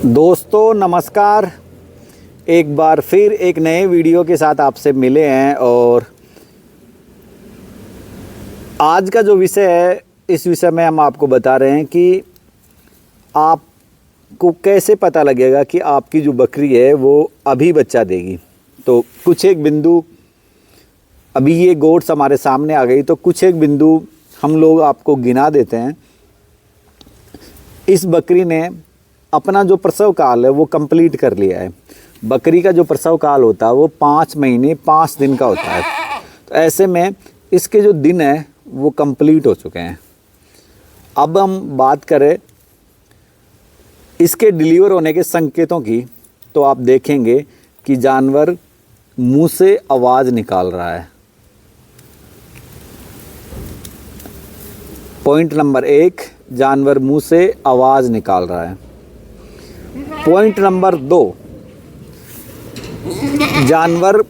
दोस्तों नमस्कार। एक बार फिर एक नए वीडियो के साथ आपसे मिले हैं और आज का जो विषय है इस विषय में हम आपको बता रहे हैं कि आपको कैसे पता लगेगा कि आपकी जो बकरी है वो अभी बच्चा देगी। तो कुछ एक बिंदु, अभी ये गोट्स हमारे सामने आ गई तो कुछ एक बिंदु हम लोग आपको गिना देते हैं। इस बकरी ने अपना जो प्रसव काल है वो कंप्लीट कर लिया है। बकरी का जो प्रसव काल होता है वो 5 महीने 5 दिन का होता है। तो ऐसे में इसके जो दिन है वो कंप्लीट हो चुके हैं। अब हम बात करें इसके डिलीवर होने के संकेतों की, तो आप देखेंगे कि जानवर मुंह से आवाज़ निकाल रहा है। पॉइंट नंबर 1, जानवर मुंह से आवाज़ निकाल रहा है। पॉइंट नंबर 2, जानवर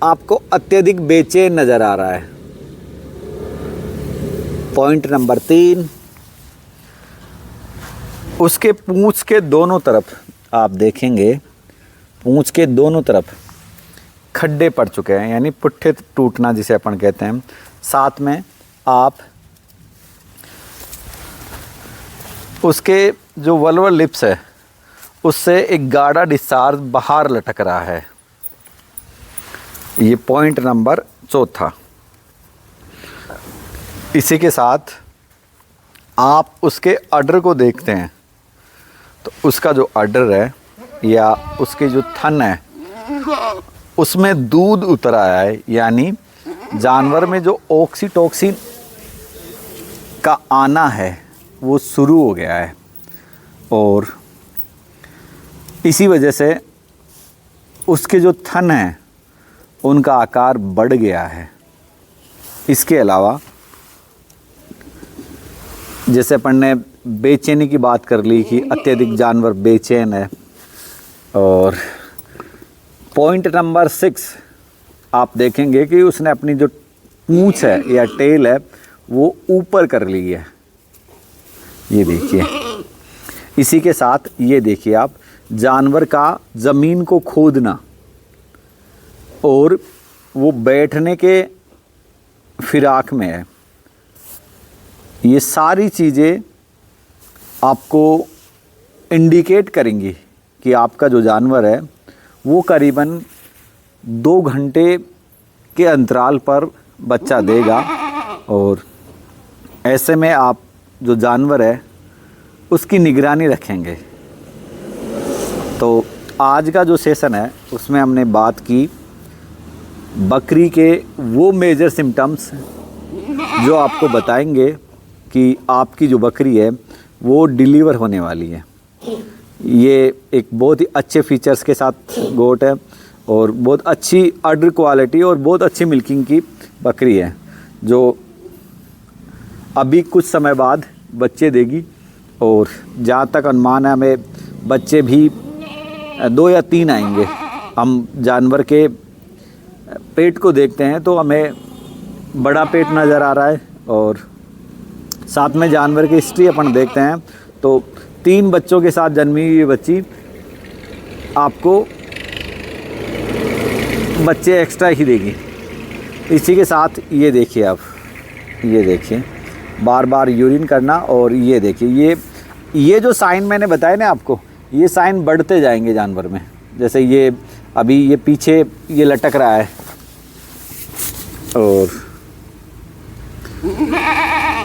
आपको अत्यधिक बेचैन नज़र आ रहा है। पॉइंट नंबर 3, उसके पूंछ के दोनों तरफ आप देखेंगे, पूंछ के दोनों तरफ खड्डे पड़ चुके हैं, यानी पुट्ठे टूटना जिसे अपन कहते हैं। साथ में आप उसके जो वल्वर लिप्स है उससे एक गाढ़ा डिस्चार्ज बाहर लटक रहा है। ये पॉइंट नंबर 4। इसी के साथ आप उसके अडर को देखते हैं तो उसका जो अडर है या उसके जो थन है उसमें दूध उतर आया है, यानी जानवर में जो ऑक्सीटोसिन का आना है वो शुरू हो गया है और इसी वजह से उसके जो थन हैं उनका आकार बढ़ गया है। इसके अलावा जैसे अपन ने बेचैनी की बात कर ली कि अत्यधिक जानवर बेचैन है। और पॉइंट नंबर 6 आप देखेंगे कि उसने अपनी जो पूंछ है या टेल है वो ऊपर कर ली है। ये देखिए। इसी के साथ ये देखिए आप, जानवर का ज़मीन को खोदना और वो बैठने के फिराक में है। ये सारी चीज़ें आपको इंडिकेट करेंगी कि आपका जो जानवर है वो करीबन 2 घंटे के अंतराल पर बच्चा देगा। और ऐसे में आप जो जानवर है उसकी निगरानी रखेंगे। तो आज का जो सेशन है उसमें हमने बात की बकरी के वो मेजर सिम्टम्स जो आपको बताएंगे कि आपकी जो बकरी है वो डिलीवर होने वाली है। ये एक बहुत ही अच्छे फीचर्स के साथ गोट है और बहुत अच्छी अडर क्वालिटी और बहुत अच्छी मिल्किंग की बकरी है, जो अभी कुछ समय बाद बच्चे देगी। और जहाँ तक अनुमान है हमें बच्चे भी 2 या 3 आएंगे। हम जानवर के पेट को देखते हैं तो हमें बड़ा पेट नज़र आ रहा है और साथ में जानवर की हिस्ट्री अपन देखते हैं तो 3 बच्चों के साथ जन्मी हुई बच्ची आपको बच्चे एक्स्ट्रा ही देगी। इसी के साथ ये देखिए आप, ये देखिए बार बार यूरिन करना। और ये देखिए ये जो साइन मैंने बताए ना आपको, ये साइन बढ़ते जाएंगे जानवर में। जैसे ये अभी ये पीछे ये लटक रहा है और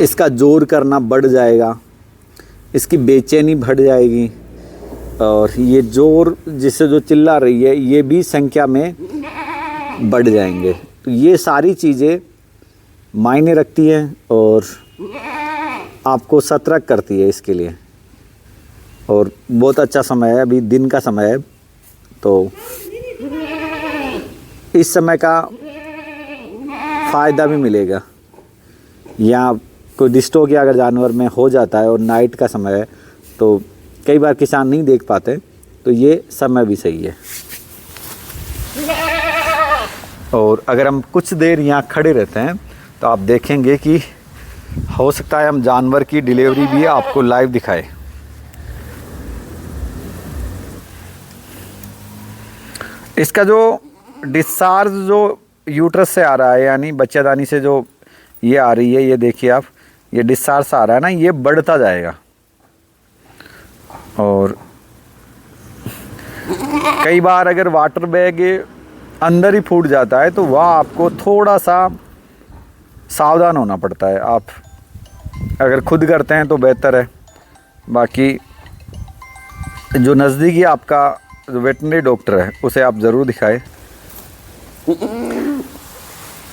इसका जोर करना बढ़ जाएगा, इसकी बेचैनी बढ़ जाएगी और ये जोर जिससे जो चिल्ला रही है ये भी संख्या में बढ़ जाएंगे। तो ये सारी चीज़ें मायने रखती हैं और आपको सतर्क करती है इसके लिए। और बहुत अच्छा समय है, अभी दिन का समय है, तो इस समय का फ़ायदा भी मिलेगा। या कोई डिस्टॉक या अगर जानवर में हो जाता है और नाइट का समय है तो कई बार किसान नहीं देख पाते, तो ये समय भी सही है। और अगर हम कुछ देर यहाँ खड़े रहते हैं तो आप देखेंगे कि हो सकता है हम जानवर की डिलीवरी भी आपको लाइव दिखाए। इसका जो डिस्चार्ज जो यूट्रस से आ रहा है, यानी बच्चेदानी से जो ये आ रही है, ये देखिए आप, ये डिस्चार्ज आ रहा है ना, ये बढ़ता जाएगा। और कई बार अगर वाटर बैग अंदर ही फूट जाता है तो वह आपको थोड़ा सा सावधान होना पड़ता है। आप अगर खुद करते हैं तो बेहतर है, बाकी जो नज़दीकी आपका जो वेटनरी डॉक्टर है उसे आप ज़रूर दिखाएं।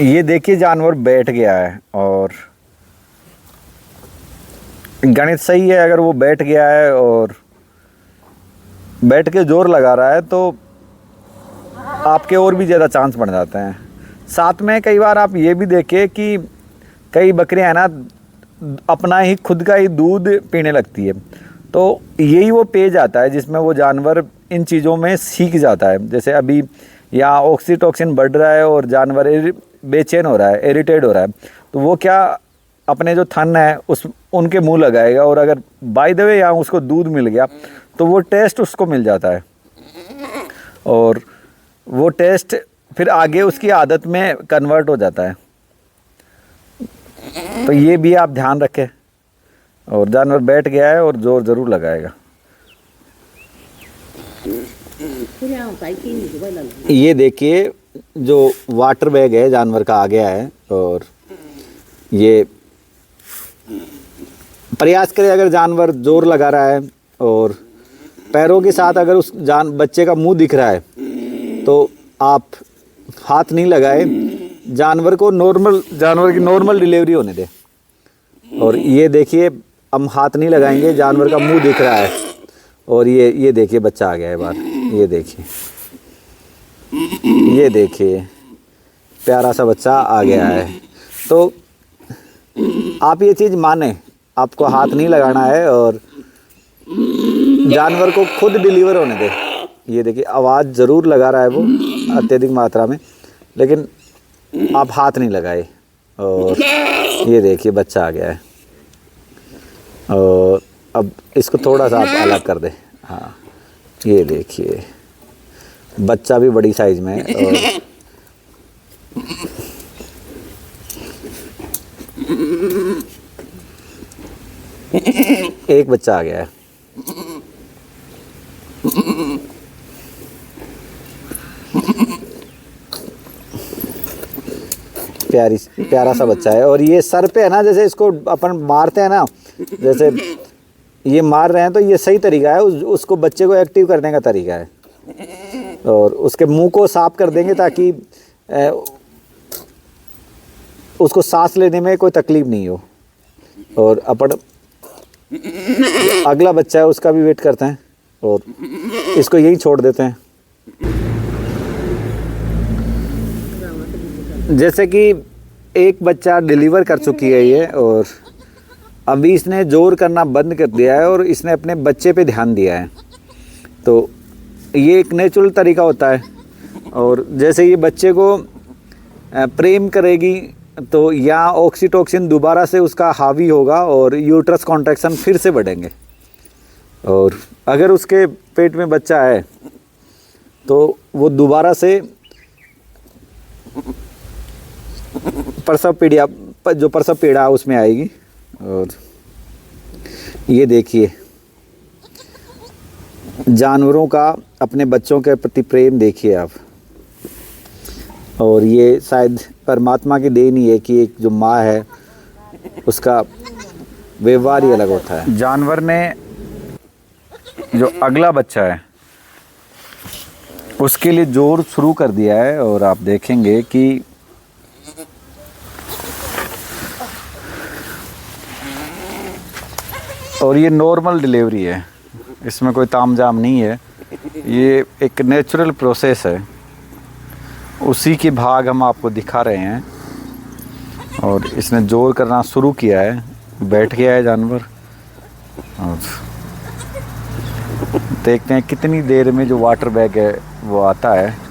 ये देखिए जानवर बैठ गया है और गणित सही है। अगर वो बैठ गया है और बैठ के जोर लगा रहा है तो आपके और भी ज़्यादा चांस बढ़ जाते हैं। साथ में कई बार आप ये भी देखें कि कई बकरियां हैं ना, अपना ही खुद का ही दूध पीने लगती है, तो यही वो पेज आता है जिसमें वो जानवर इन चीज़ों में सीख जाता है। जैसे अभी यहाँ ऑक्सीटोसिन बढ़ रहा है और जानवर बेचैन हो रहा है, इरिटेट हो रहा है, तो वो क्या अपने जो थन है उनके मुंह लगाएगा, और अगर बाय द वे यहाँ उसको दूध मिल गया तो वो टेस्ट उसको मिल जाता है, और वो टेस्ट फिर आगे उसकी आदत में कन्वर्ट हो जाता है। तो ये भी आप ध्यान रखें। और जानवर बैठ गया है और जोर ज़रूर लगाएगा। ये देखिए जो वाटर बैग है जानवर का आ गया है, और ये प्रयास करें, अगर जानवर जोर लगा रहा है और पैरों के साथ अगर उस बच्चे का मुंह दिख रहा है तो आप हाथ नहीं लगाए, जानवर की नॉर्मल डिलीवरी होने दें। और ये देखिए हम हाथ नहीं लगाएंगे, जानवर का मुंह दिख रहा है, और ये देखिए बच्चा आ गया है बाहर। ये देखिए प्यारा सा बच्चा आ गया है। तो आप ये चीज़ माने, आपको हाथ नहीं लगाना है और जानवर को खुद डिलीवर होने दे। ये देखिए आवाज़ ज़रूर लगा रहा है वो अत्यधिक मात्रा में, लेकिन आप हाथ नहीं लगाए। और ये देखिए बच्चा आ गया है, और अब इसको थोड़ा सा आप अलग कर दें। हाँ ये देखिए बच्चा भी बड़ी साइज़ में है, और एक बच्चा आ गया है। प्यारा सा बच्चा है। और ये सर पे है ना, जैसे इसको अपन मारते हैं ना, जैसे ये मार रहे हैं तो ये सही तरीका है, उसको बच्चे को एक्टिव करने का तरीका है। और उसके मुंह को साफ कर देंगे ताकि उसको सांस लेने में कोई तकलीफ नहीं हो। और अपन अगला बच्चा है उसका भी वेट करते हैं और इसको यही छोड़ देते हैं। जैसे कि एक बच्चा डिलीवर कर चुकी है ये, और अभी इसने जोर करना बंद कर दिया है और इसने अपने बच्चे पे ध्यान दिया है। तो ये एक नेचुरल तरीका होता है। और जैसे ये बच्चे को प्रेम करेगी तो यहाँ ऑक्सीटोसिन दोबारा से उसका हावी होगा और यूट्रस कॉन्ट्रैक्शन फिर से बढ़ेंगे। और अगर उसके पेट में बच्चा है तो वो दोबारा से प्रसव पीड़ा उसमें आएगी। और ये देखिए जानवरों का अपने बच्चों के प्रति प्रेम देखिए आप। और ये शायद परमात्मा की देन ही है कि एक जो माँ है उसका व्यवहार ही अलग होता है। जानवर ने जो अगला बच्चा है उसके लिए जोर शुरू कर दिया है, और आप देखेंगे कि और ये नॉर्मल डिलीवरी है, इसमें कोई तामझाम नहीं है, ये एक नेचुरल प्रोसेस है। उसी के भाग हम आपको दिखा रहे हैं। और इसने जोर करना शुरू किया है, बैठ गया है जानवर। और देखते हैं कितनी देर में जो वाटर बैग है वो आता है।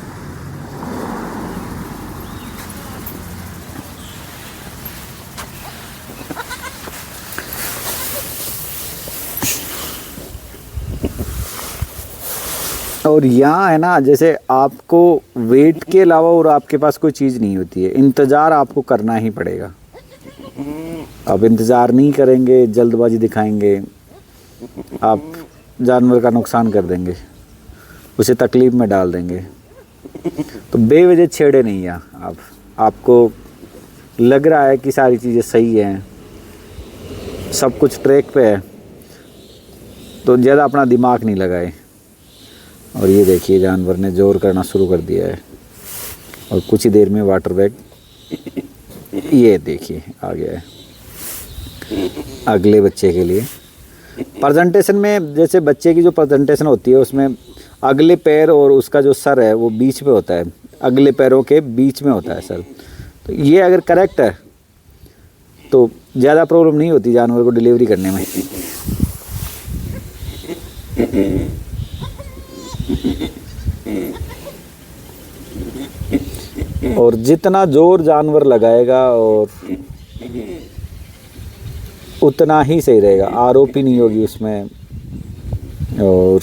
और यहाँ है ना, जैसे आपको वेट के अलावा और आपके पास कोई चीज़ नहीं होती है, इंतज़ार आपको करना ही पड़ेगा। आप इंतज़ार नहीं करेंगे, जल्दबाजी दिखाएंगे, आप जानवर का नुकसान कर देंगे, उसे तकलीफ़ में डाल देंगे। तो बेवजह छेड़े नहीं यहाँ। आपको लग रहा है कि सारी चीज़ें सही हैं, सब कुछ ट्रैक पे है, तो ज़्यादा अपना दिमाग नहीं लगाए। और ये देखिए जानवर ने जोर करना शुरू कर दिया है और कुछ ही देर में वाटर बैग ये देखिए आ गया है अगले बच्चे के लिए। प्रेजेंटेशन में जैसे बच्चे की जो प्रेजेंटेशन होती है उसमें अगले पैर और उसका जो सर है वो बीच में होता है, अगले पैरों के बीच में होता है सर। तो ये अगर करेक्ट है तो ज़्यादा प्रॉब्लम नहीं होती जानवर को डिलीवरी करने में। और जितना जोर जानवर लगाएगा और उतना ही सही रहेगा, आरओपी नहीं होगी उसमें और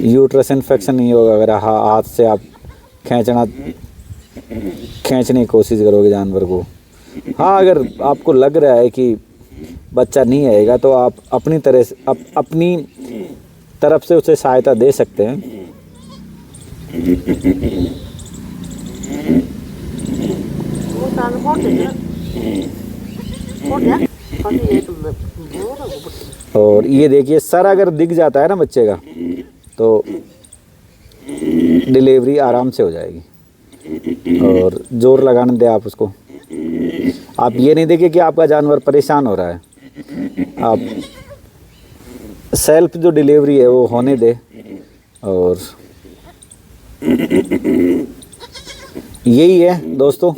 यूट्रस इन्फेक्शन नहीं होगा। अगर हाथ से आप खींचने की कोशिश करोगे जानवर को, हाँ अगर आपको लग रहा है कि बच्चा नहीं आएगा तो आप अपनी तरह से अपनी तरफ से उसे सहायता दे सकते हैं। और ये देखिए सर अगर दिख जाता है ना बच्चे का तो डिलीवरी आराम से हो जाएगी। और जोर लगाने दें आप उसको। आप ये नहीं देखिए कि आपका जानवर परेशान हो रहा है, आप सेल्फ जो डिलीवरी है वो होने दे। और यही है दोस्तों,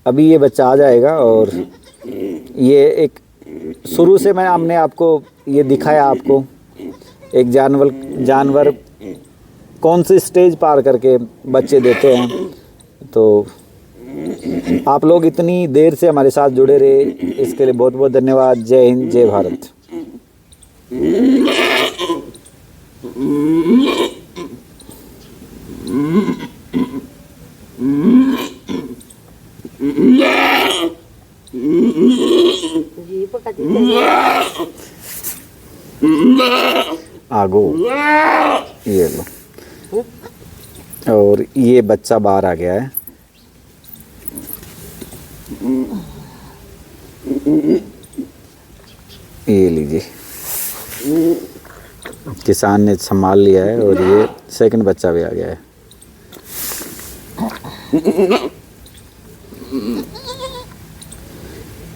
अभी ये बच्चा आ जाएगा। और ये एक शुरू से हमने आपको ये दिखाया, आपको एक जानवर कौन सी स्टेज पार करके बच्चे देते हैं। तो आप लोग इतनी देर से हमारे साथ जुड़े रहे, इसके लिए बहुत बहुत धन्यवाद। जय हिंद, जय भारत। आगो ये लो। और ये बच्चा बाहर आ गया है। ये लीजिए, किसान ने संभाल लिया है और ये सेकंड बच्चा भी आ गया है।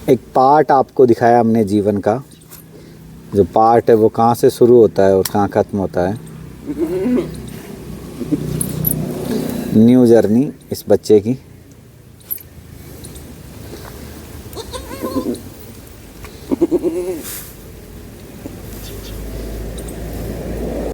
एक पार्ट आपको दिखाया हमने जीवन का, जो पार्ट है वो कहाँ से शुरू होता है और कहाँ ख़त्म होता है। न्यू जर्नी इस बच्चे की।